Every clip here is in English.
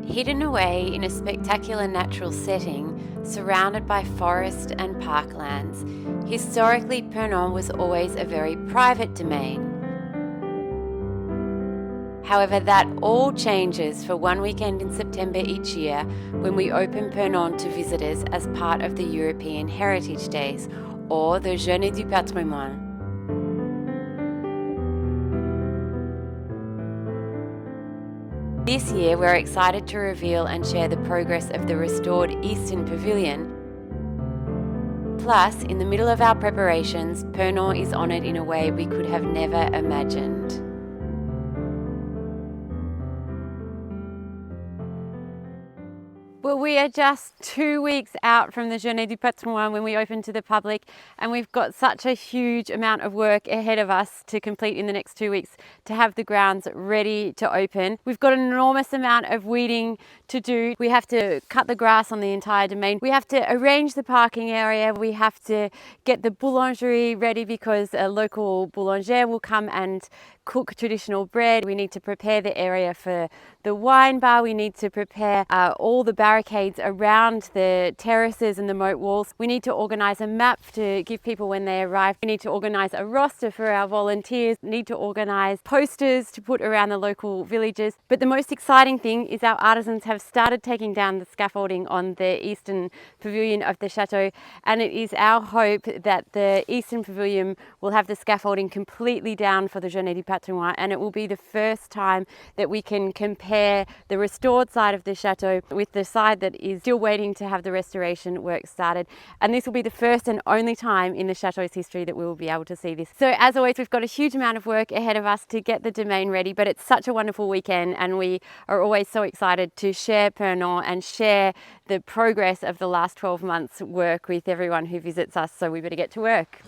Hidden away in a spectacular natural setting, surrounded by forest and parklands, historically Purnon was always a very private domain. However, that all changes for one weekend in September each year when we open Purnon to visitors as part of the European Heritage Days, or the Journées du patrimoine. This year, we're excited to reveal and share the progress of the restored Eastern Pavilion. Plus, in the middle of our preparations, Purnon is honoured in a way we could have never imagined. Well, we are just 2 weeks out from the Journées du patrimoine when we open to the public, and we've got such a huge amount of work ahead of us to complete in the next 2 weeks to have the grounds ready to open. We've got an enormous amount of weeding to do. We have to cut the grass on the entire domain. We have to arrange the parking area. We have to get the boulangerie ready because a local boulanger will come and cook traditional bread. We need to prepare the area for the wine bar. We need to prepare all the barricades around the terraces and the moat walls. We need to organise a map to give people when they arrive. We need to organise a roster for our volunteers. We need to organise posters to put around the local villages. But the most exciting thing is our artisans have started taking down the scaffolding on the Eastern Pavilion of the Chateau, and it is our hope that the Eastern Pavilion will have the scaffolding completely down for the Journées du patrimoine, and it will be the first time that we can compare the restored side of the chateau with the side that is still waiting to have the restoration work started. And this will be the first and only time in the chateau's history that we will be able to see this. So as always, we've got a huge amount of work ahead of us to get the domain ready, but it's such a wonderful weekend, and we are always so excited to share Purnon and share the progress of the last 12 months work with everyone who visits us. So we better get to work.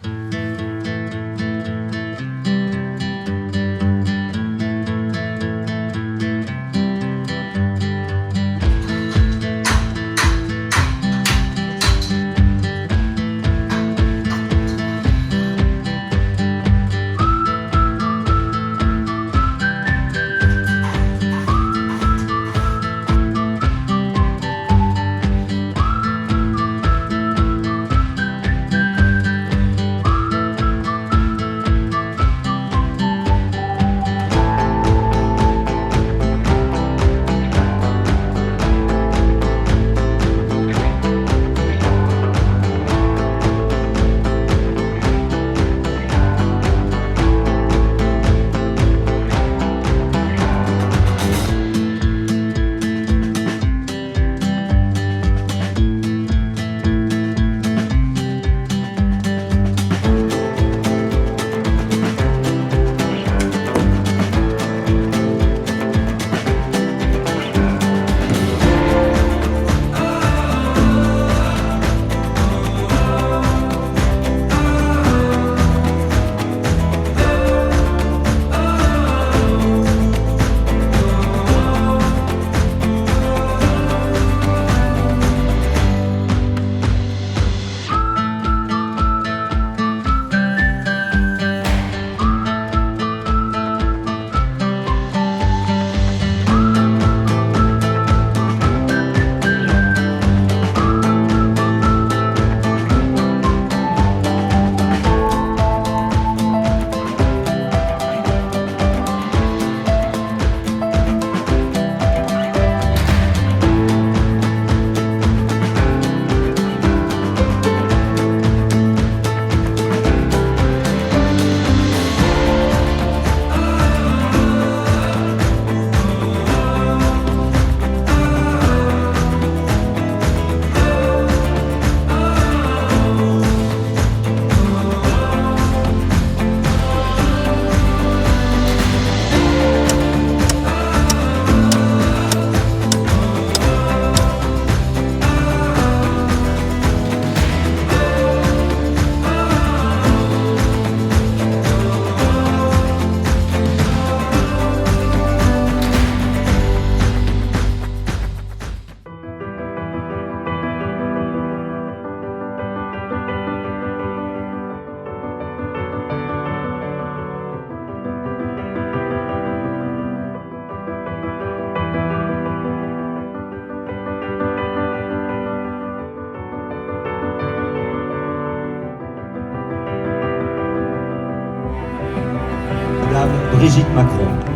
Macron.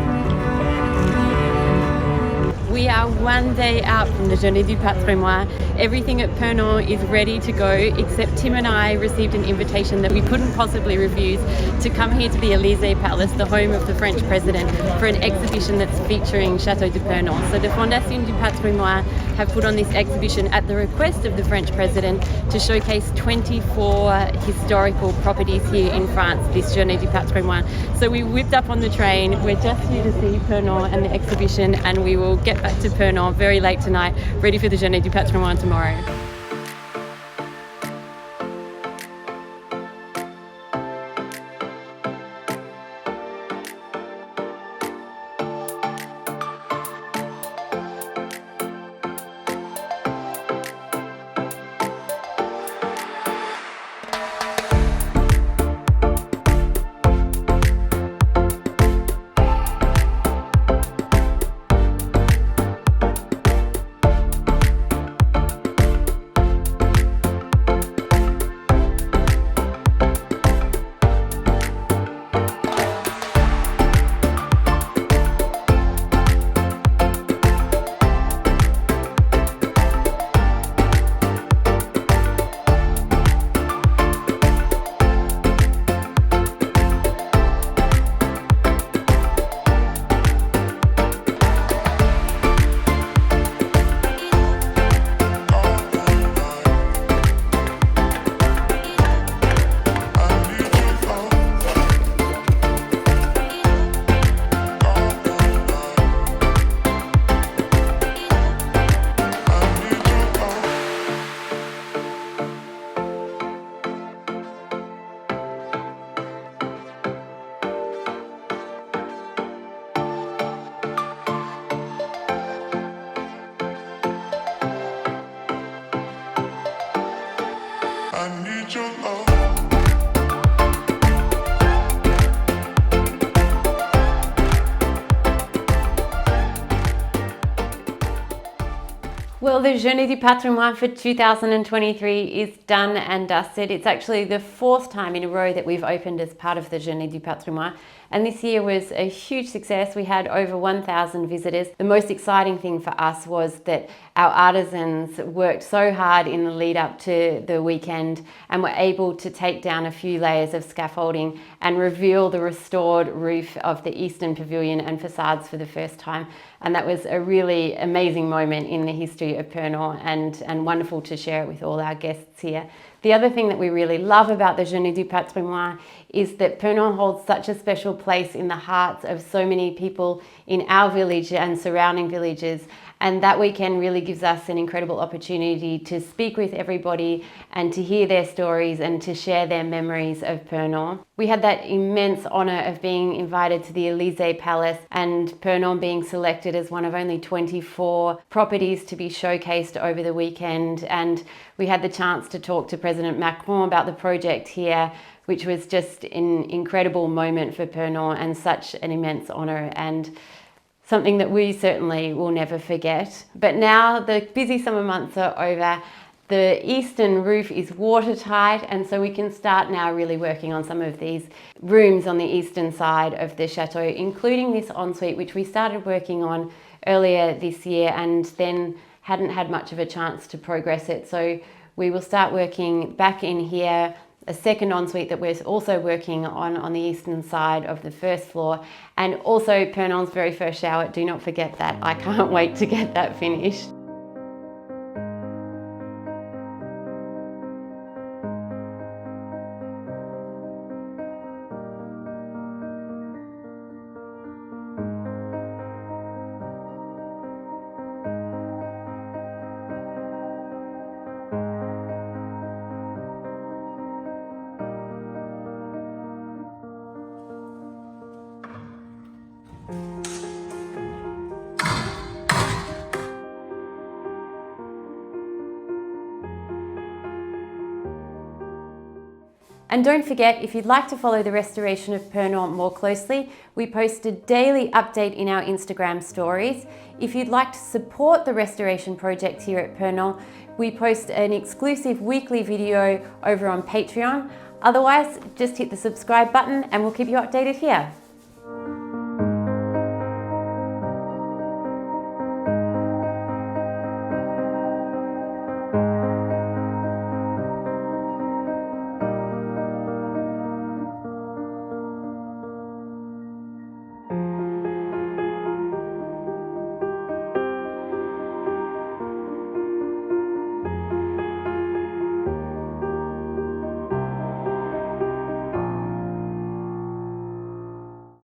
We are one day out from the Journées du patrimoine. Everything at Purnon is ready to go, except Tim and I received an invitation that we couldn't possibly refuse to come here to the Elysee Palace, the home of the French president, for an exhibition that's featuring Château de Purnon. So the Fondation du Patrimoine have put on this exhibition at the request of the French president to showcase 24 historical properties here in France, this Journées du patrimoine. So we whipped up on the train. We're just here to see Purnon and the exhibition, and we will get back to Purnon very late tonight, ready for the Journées du patrimoine tomorrow. I need your love. Well, the Journées du patrimoine for 2023 is done and dusted. It's actually the fourth time in a row that we've opened as part of the Journées du patrimoine. And this year was a huge success. We had over 1,000 visitors. The most exciting thing for us was that our artisans worked so hard in the lead up to the weekend and were able to take down a few layers of scaffolding and reveal the restored roof of the Eastern Pavilion and facades for the first time. And that was a really amazing moment in the history of Purnon and wonderful to share it with all our guests here. The other thing that we really love about the Journées du patrimoine is that Purnon holds such a special place in the hearts of so many people in our village and surrounding villages. And that weekend really gives us an incredible opportunity to speak with everybody and to hear their stories and to share their memories of Purnon. We had that immense honour of being invited to the Elysee Palace and Purnon being selected as one of only 24 properties to be showcased over the weekend. And we had the chance to talk to President Macron about the project here, which was just an incredible moment for Purnon and such an immense honour and something that we certainly will never forget. But now the busy summer months are over. The eastern roof is watertight, and so we can start now really working on some of these rooms on the eastern side of the chateau, including this ensuite, which we started working on earlier this year and then hadn't had much of a chance to progress it. So we will start working back in here, a second ensuite that we're also working on the eastern side of the first floor, and also Purnon's very first shower. Do not forget that. I can't wait to get that finished. And don't forget, if you'd like to follow the restoration of Purnon more closely, we post a daily update in our Instagram stories. If you'd like to support the restoration project here at Purnon, we post an exclusive weekly video over on Patreon. Otherwise, just hit the subscribe button and we'll keep you updated here.